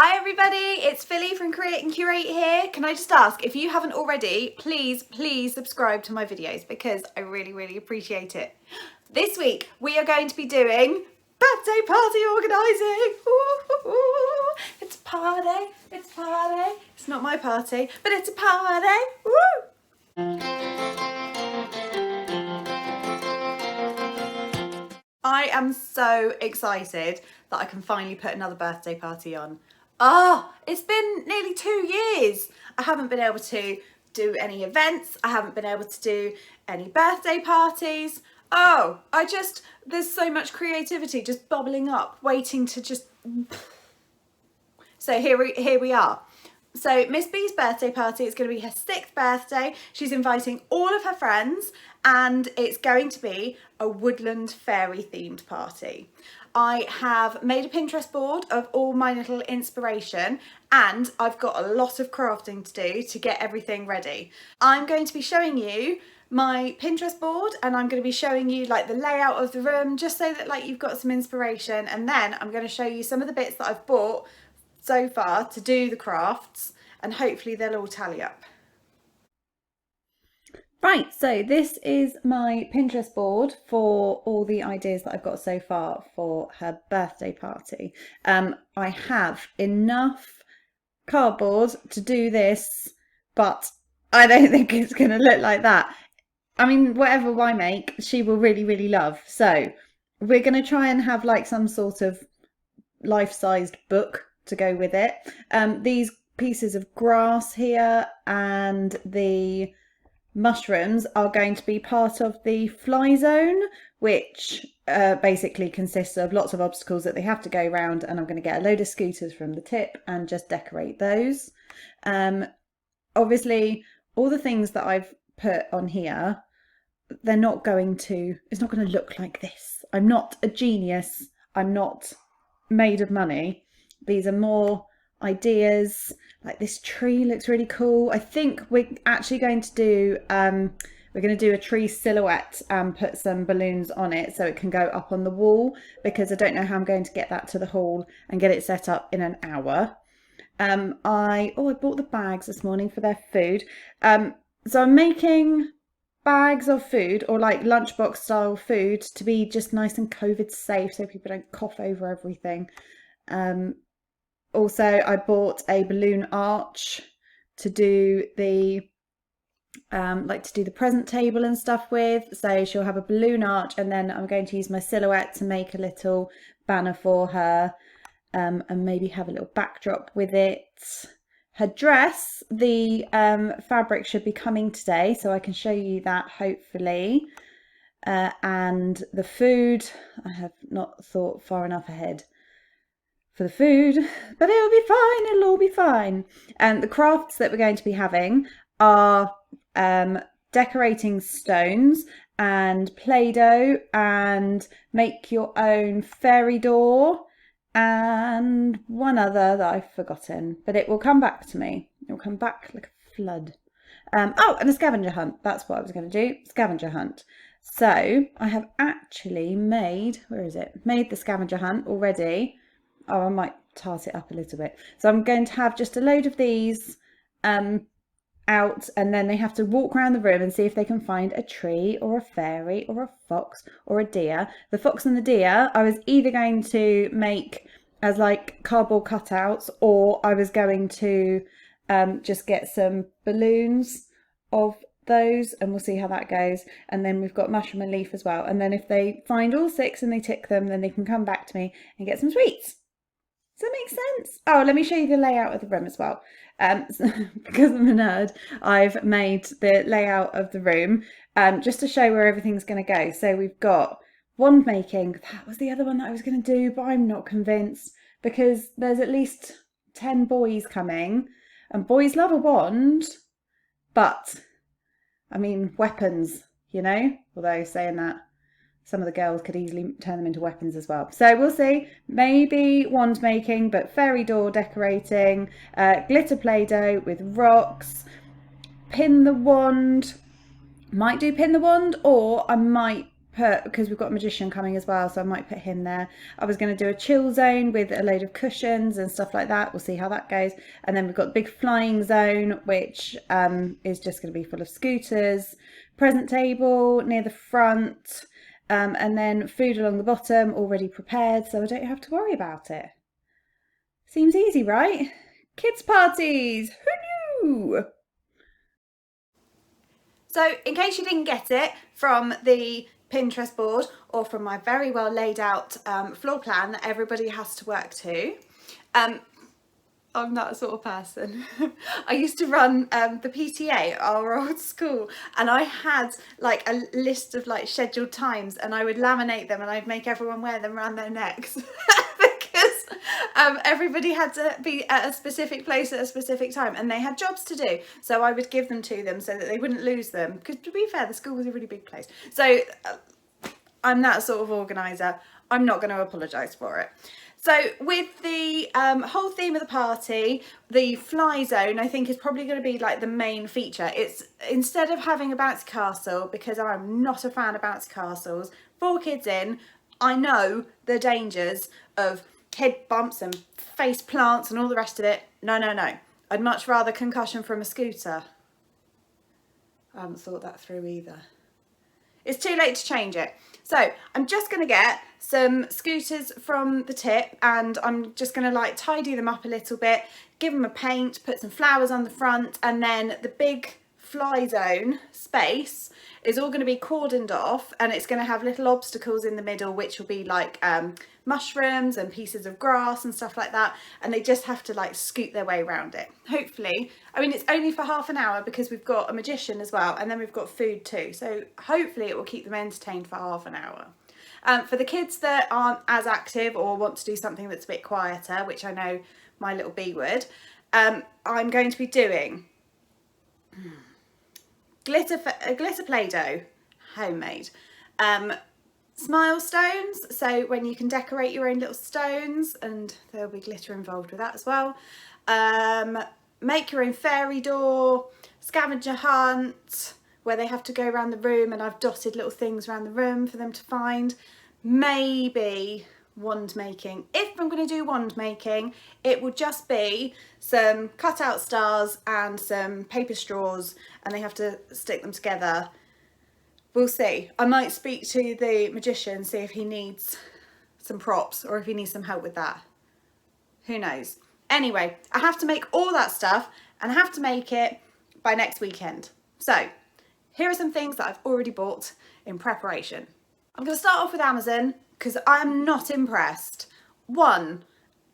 Hi everybody, it's Phili from Create and Curate here. Can I just ask, if you haven't already, please subscribe to my videos because I really appreciate it. This week we are going to be doing birthday party organising. It's a party, it's a party. It's not my party, but it's a party. I am so excited that I can finally put another birthday party on. It's been nearly 2 years. I haven't been able to do any events. I haven't been able to do any birthday parties. There's so much creativity just bubbling up, waiting to just... So here we are. So Miss B's birthday party is going to be her 6th birthday. She's inviting all of her friends and it's going to be a woodland fairy themed party. I have made a Pinterest board of all my little inspiration and I've got a lot of crafting to do to get everything ready. I'm going to be showing you my Pinterest board and I'm going to be showing you like the layout of the room just so that like you've got some inspiration, and then I'm going to show you some of the bits that I've bought so far to do the crafts and hopefully they'll all tally up. Right, so this is my Pinterest board for all the ideas that I've got so far for her birthday party. I have enough cardboard to do this, but I don't think it's going to look like that. I mean, whatever I make, she will really love. So we're going to try and have like some sort of life-sized book to go with it. These pieces of grass here and the mushrooms are going to be part of the flyzone, which basically consists of lots of obstacles that they have to go around, and I'm going to get a load of scooters from the tip and just decorate those. Obviously all the things that I've put on here, it's not going to look like this. I'm not a genius, I'm not made of money. These are more ideas. Like this tree looks really cool. I think we're actually going to do a tree silhouette and put some balloons on it so it can go up on the wall, because I don't know how I'm going to get that to the hall and get it set up in an hour. I bought the bags this morning for their food. So I'm making bags of food, or like lunchbox style food, to be just nice and COVID safe so people don't cough over everything. Also, I bought a balloon arch to do the present table and stuff with. So she'll have a balloon arch, and then I'm going to use my silhouette to make a little banner for her, and maybe have a little backdrop with it. Her dress, the fabric should be coming today, so I can show you that hopefully. And the food, I have not thought far enough ahead for the food, but it'll be fine, it'll all be fine. And the crafts that we're going to be having are decorating stones and Play-Doh and make your own fairy door, and one other that I've forgotten, but it will come back to me. It will come back like a flood. And a scavenger hunt. That's what I was going to do, scavenger hunt. So I have actually made, made the scavenger hunt already. I might tart it up a little bit. So I'm going to have just a load of these out, and then they have to walk around the room and see if they can find a tree or a fairy or a fox or a deer. The fox and the deer I was either going to make as like cardboard cutouts, or I was going to just get some balloons of those, and we'll see how that goes. And then we've got mushroom and leaf as well, and then if they find all 6 and they tick them, then they can come back to me and get some sweets. Does that make sense? Let me show you the layout of the room as well. Because I'm a nerd, I've made the layout of the room just to show where everything's going to go. So we've got wand making. That was the other one that I was going to do, but I'm not convinced, because there's at least 10 boys coming, and boys love a wand, but I mean weapons, you know, although saying that, some of the girls could easily turn them into weapons as well. So we'll see. Maybe wand making, but fairy door decorating, glitter Play-Doh with rocks, pin the wand. Might do pin the wand, or I might put, because we've got a magician coming as well, so I might put him there. I was going to do a chill zone with a load of cushions and stuff like that. We'll see how that goes. And then we've got the big flying zone, which is just going to be full of scooters, present table near the front, and then food along the bottom already prepared, so I don't have to worry about it. Seems easy, right? Kids parties, who knew? So in case you didn't get it from the Pinterest board or from my very well laid out floor plan that everybody has to work to, I'm that sort of person. I used to run the PTA at our old school, and I had like a list of like scheduled times, and I would laminate them and I'd make everyone wear them around their necks because everybody had to be at a specific place at a specific time, and they had jobs to do, so I would give them to them so that they wouldn't lose them, because to be fair, the school was a really big place. So I'm that sort of organiser. I'm not going to apologise for it. So with the whole theme of the party, the fly zone I think is probably going to be like the main feature. It's, instead of having a bouncy castle, because I'm not a fan of bouncy castles, 4 kids in, I know the dangers of head bumps and face plants and all the rest of it. No. I'd much rather concussion from a scooter. I haven't thought that through either. It's too late to change it. So I'm just going to get some scooters from the tip, and I'm just going to like tidy them up a little bit, give them a paint, put some flowers on the front, and then the big fly zone space is all going to be cordoned off, and it's going to have little obstacles in the middle, which will be like mushrooms and pieces of grass and stuff like that, and they just have to like scoot their way around it. Hopefully, I mean, it's only for half an hour because we've got a magician as well, and then we've got food too, so hopefully it will keep them entertained for half an hour. For the kids that aren't as active or want to do something that's a bit quieter, which I know my little bee would, I'm going to be doing glitter Play-Doh, homemade, smile stones, so when you can decorate your own little stones, and there'll be glitter involved with that as well. Make your own fairy door, scavenger hunt, where they have to go around the room, and I've dotted little things around the room for them to find. Maybe wand making. If I'm going to do wand making, it would just be some cut out stars and some paper straws, and they have to stick them together. We'll see. I might speak to the magician, see if he needs some props or if he needs some help with that. Who knows? Anyway, I have to make all that stuff, and I have to make it by next weekend. So here are some things that I've already bought in preparation. I'm going to start off with Amazon because I'm not impressed. One,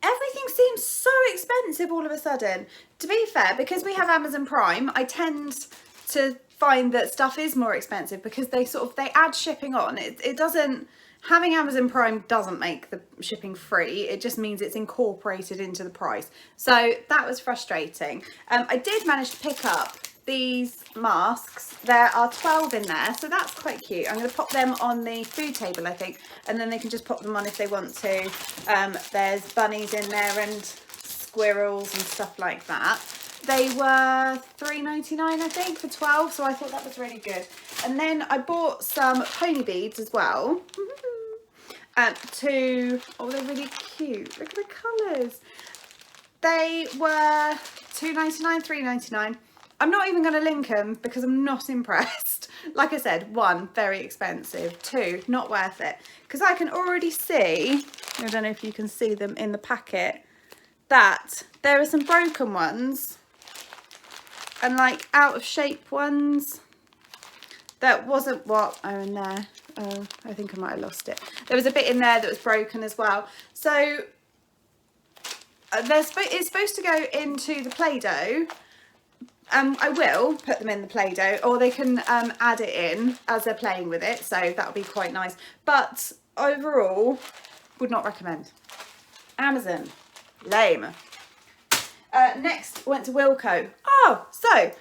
everything seems so expensive all of a sudden. To be fair, because we have Amazon Prime, I tend to find that stuff is more expensive because they add shipping on. It doesn't, having Amazon Prime doesn't make the shipping free. It just means it's incorporated into the price. So that was frustrating. I did manage to pick up these masks. There are 12 in there, so that's quite cute. I'm going to pop them on the food table, I think, and then they can just pop them on if they want to. There's bunnies in there and squirrels and stuff like that. They were $3.99, I think, for 12, so I thought that was really good. And then I bought some pony beads as well. Oh, they're really cute. Look at the colours. They were $2.99, $3.99. I'm not even going to link them because I'm not impressed. Like I said, 1, very expensive. 2, not worth it. Because I can already see, I don't know if you can see them in the packet, that there are some broken ones and like out of shape ones. That wasn't what, oh, in there. Oh, I think I might have lost it. There was a bit in there that was broken as well. So it's supposed to go into the Play-Doh. I will put them in the Play-Doh, or they can add it in as they're playing with it, so that'll be quite nice. But overall, would not recommend. Amazon, lame. Next, went to WILKO. Oh, so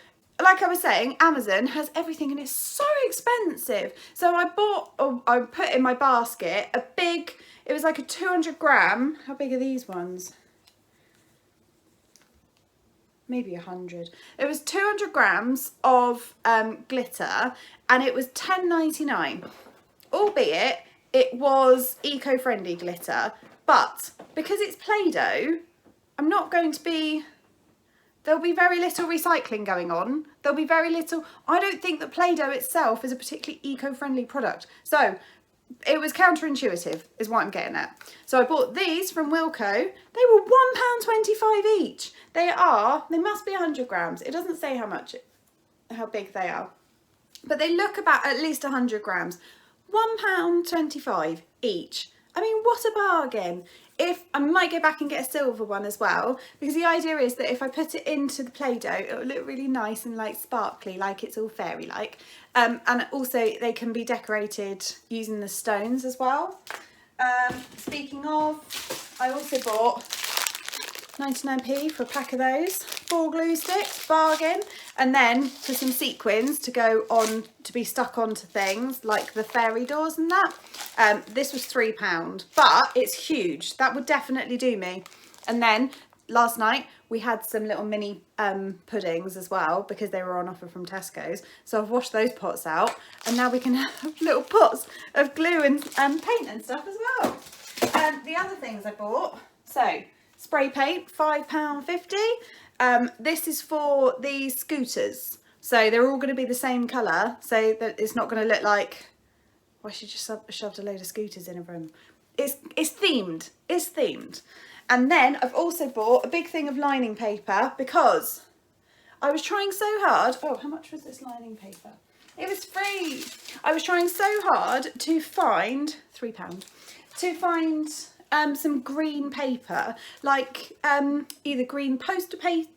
like I was saying, Amazon has everything and it's so expensive. So I put in my basket a big, it was like a 200 gram, how big are these ones? Maybe 100. It was 200 grams of glitter, and it was $10.99. albeit it was eco-friendly glitter, but because it's Play-Doh, I'm not going to be, there'll be very little recycling going on. There'll be very little, I don't think that Play-Doh itself is a particularly eco-friendly product. So it was counterintuitive is what I'm getting at. So I bought these from Wilko. They were £1.25 each. They must be 100 grams. It doesn't say how big they are, but they look about at least 100 grams. £1.25 each. I mean, what a bargain. If I might go back and get a silver one as well, because the idea is that if I put it into the Play-Doh, it will look really nice and like sparkly, like it's all fairy-like. And also they can be decorated using the stones as well. Speaking of, I also bought 99p for a pack of those, 4 glue sticks, bargain. And then for some sequins to go on, to be stuck onto things like the fairy doors and that. This was £3, but it's huge. That would definitely do me. And then last night we had some little mini puddings as well, because they were on offer from Tesco's. So I've washed those pots out, and now we can have little pots of glue and paint and stuff as well. The other things I bought, so spray paint, £5.50. This is for the scooters, so they're all going to be the same colour, so that it's not going to look like, well, she just shoved a load of scooters in a room. It's themed. It's themed. And then I've also bought a big thing of lining paper, because I was trying so hard. Oh, how much was this lining paper? It was free. I was trying so hard to find £3 to find some green paper, like either green poster paper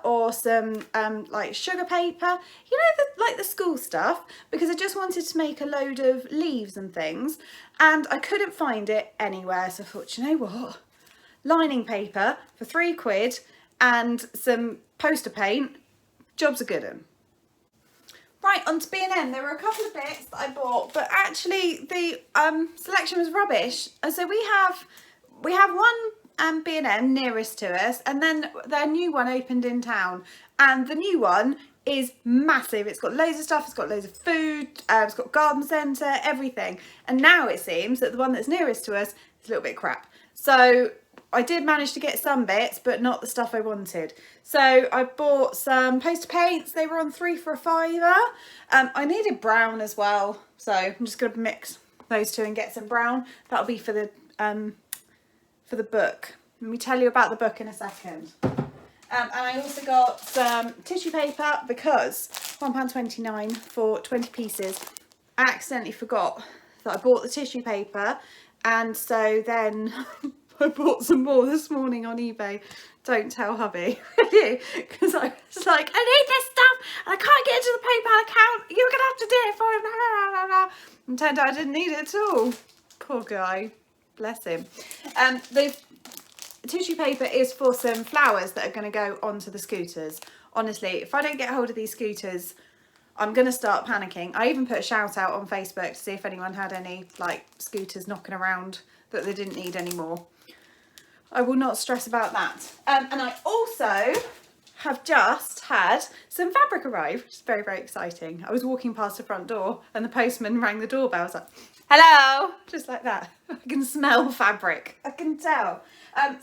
or some like sugar paper, you know, like the school stuff, because I just wanted to make a load of leaves and things, and I couldn't find it anywhere. So I thought, you know what, lining paper for £3 and some poster paint, job's a good one. Right, on to B&M. There were a couple of bits that I bought, but actually the selection was rubbish. So we have one B&M nearest to us, and then their new one opened in town, and the new one is massive. It's got loads of stuff, it's got loads of food, it's got garden centre, everything. And now it seems that the one that's nearest to us is a little bit crap. So I did manage to get some bits, but not the stuff I wanted. So I bought some poster paints. They were on 3 for £5. I needed brown as well, so I'm just going to mix those two and get some brown. That'll be for the book. Let me tell you about the book in a second. And I also got some tissue paper, because £1.29 for 20 pieces. I accidentally forgot that I bought the tissue paper, and so then I bought some more this morning on eBay. Don't tell hubby, because I was like, I need this stuff and I can't get into the PayPal account. You're going to have to do it for me. And turned out I didn't need it at all. Poor guy. Bless him. The tissue paper is for some flowers that are going to go onto the scooters. Honestly, if I don't get hold of these scooters, I'm going to start panicking. I even put a shout out on Facebook to see if anyone had any like scooters knocking around that they didn't need anymore. I will not stress about that. And I also have just had some fabric arrive, which is very, very exciting. I was walking past the front door and the postman rang the doorbell. I was like, hello, just like that. I can smell fabric, I can tell.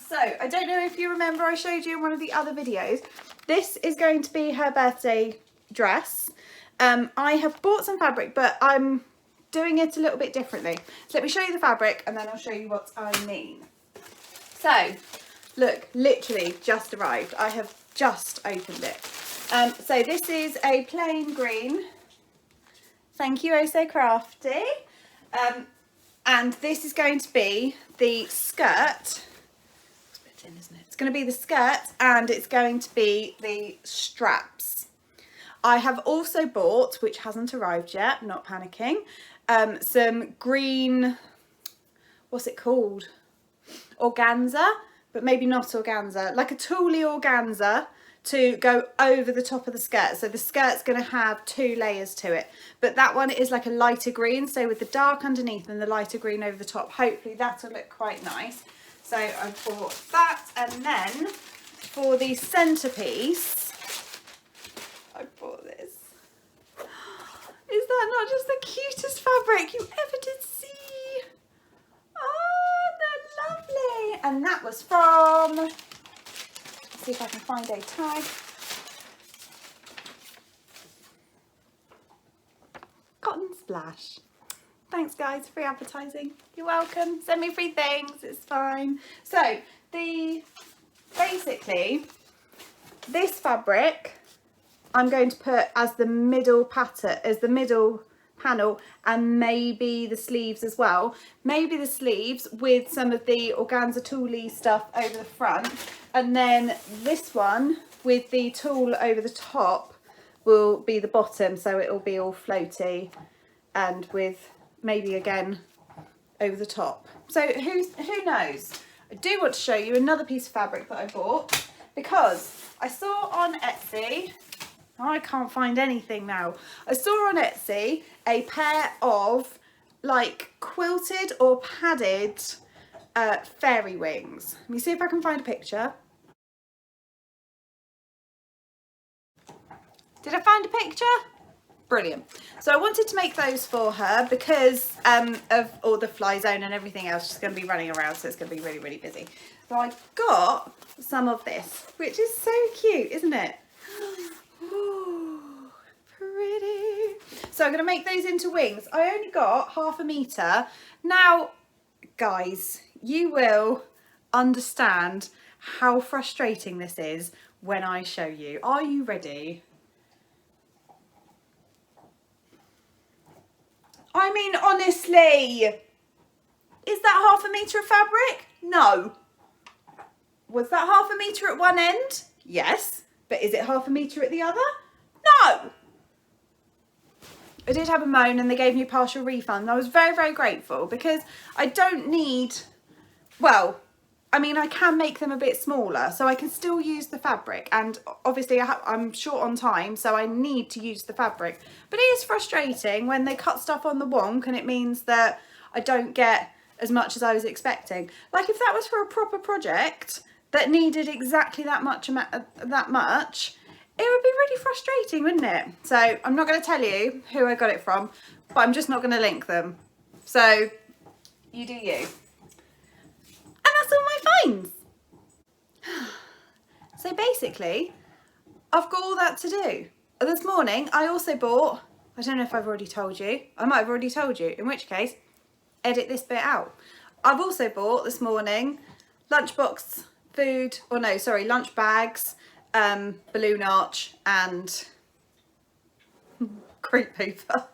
So I don't know if you remember, I showed you in one of the other videos. This is going to be her birthday dress. I have bought some fabric, but I'm doing it a little bit differently. So let me show you the fabric and then I'll show you what I mean. So, look, literally just arrived. I have just opened it. So this is a plain green. Thank you, oh so crafty. And this is going to be the skirt. It's a bit thin, isn't it? It's going to be the skirt, and it's going to be the straps. I have also bought, which hasn't arrived yet, not panicking, some green, what's it called? Organza, but maybe not organza, like a tulle organza to go over the top of the skirt. So the skirt's going to have 2 layers to it, but that one is like a lighter green, so with the dark underneath and the lighter green over the top. Hopefully that'll look quite nice. So I bought that, and then for the centerpiece I bought this. Is that not just the cutest fabric you ever did see. Oh, they're lovely. And that was from, let's see if I can find a tag. Cotton Splash. Thanks guys, free advertising. You're welcome. Send me free things, it's fine. So basically this fabric I'm going to put as the middle pattern, as the middle panel, and maybe the sleeves as well. Maybe the sleeves with some of the organza tooly stuff over the front, and then this one with the tulle over the top will be the bottom, so it will be all floaty and with maybe again over the top. So who knows? I do want to show you another piece of fabric that I bought because I saw on Etsy, I can't find anything now. I saw on Etsy a pair of like quilted or padded fairy wings. Let me see if I can find a picture. Did I find a picture? Brilliant. So I wanted to make those for her because of all the fly zone and everything else. She's going to be running around, so it's going to be really, really busy. So I got some of this, which is so cute, isn't it? Oh, pretty. So I'm going to make those into wings. I only got 1/2 metre. Now, guys, you will understand how frustrating this is when I show you. Are you ready? I mean, honestly, is that 1/2 metre of fabric? No. Was that 1/2 metre at one end? Yes. But is it 1/2 metre at the other? No. I did have a moan and they gave me a partial refund. I was very, very grateful because I don't need, well, I mean, I can make them a bit smaller, so I can still use the fabric, and obviously I'm short on time, so I need to use the fabric. But it is frustrating when they cut stuff on the wonk and it means that I don't get as much as I was expecting. Like if that was for a proper project that needed exactly that much, it would be really frustrating, wouldn't it? So I'm not going to tell you who I got it from, but I'm just not going to link them. So you do you. And that's all my finds. So basically, I've got all that to do. This morning, I also bought, I don't know if I've already told you. I might have already told you, in which case, edit this bit out. I've also bought this morning lunchbox food, or no, sorry, lunch bags, balloon arch, and crepe paper.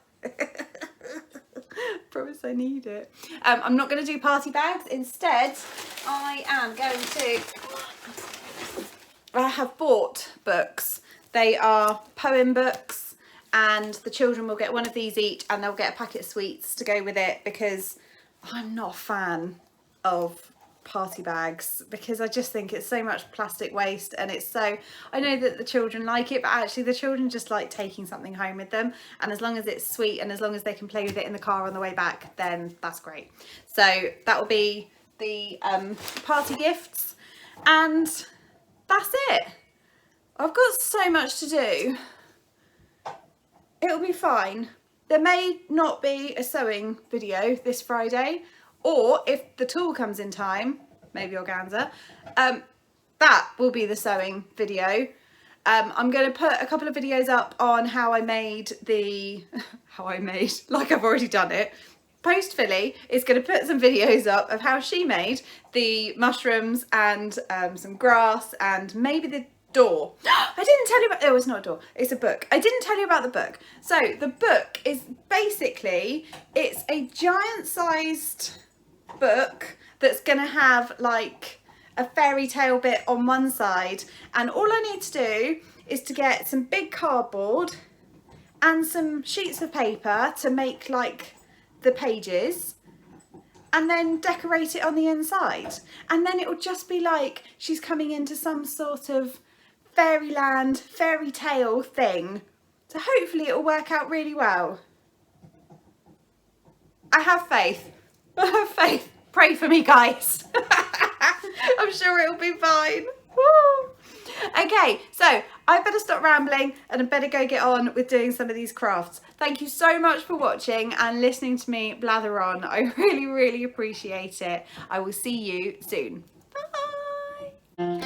Promise I need it. I'm not going to do party bags. Instead, I am going to, I have bought books. They are poem books, and the children will get one of these each, and they'll get a packet of sweets to go with it, because I'm not a fan of party bags, because I just think it's so much plastic waste, and it's so, I know that the children like it, but actually the children just like taking something home with them, and as long as it's sweet and as long as they can play with it in the car on the way back, then that's great. So that will be the party gifts, and that's it. I've got so much to do. It'll be fine. There may not be a sewing video this Friday, or if the tulle comes in time, maybe organza, that will be the sewing video. I'm going to put a couple of videos up on how I made the, like I've already done it. Post Phili is going to put some videos up of how she made the mushrooms and some grass and maybe the door. I didn't tell you about, oh, it's not a door, it's a book. I didn't tell you about the book. So the book is basically, it's a giant sized book that's going to have like a fairy tale bit on one side, and all I need to do is to get some big cardboard and some sheets of paper to make like the pages, and then decorate it on the inside, and then it will just be like she's coming into some sort of fairyland fairy tale thing. So hopefully it will work out really well. I have faith. I have faith. Pray for me, guys. I'm sure it'll be fine. Woo. Okay, so I better stop rambling and I better go get on with doing some of these crafts. Thank you so much for watching and listening to me blather on. I really, really appreciate it. I will see you soon. Bye.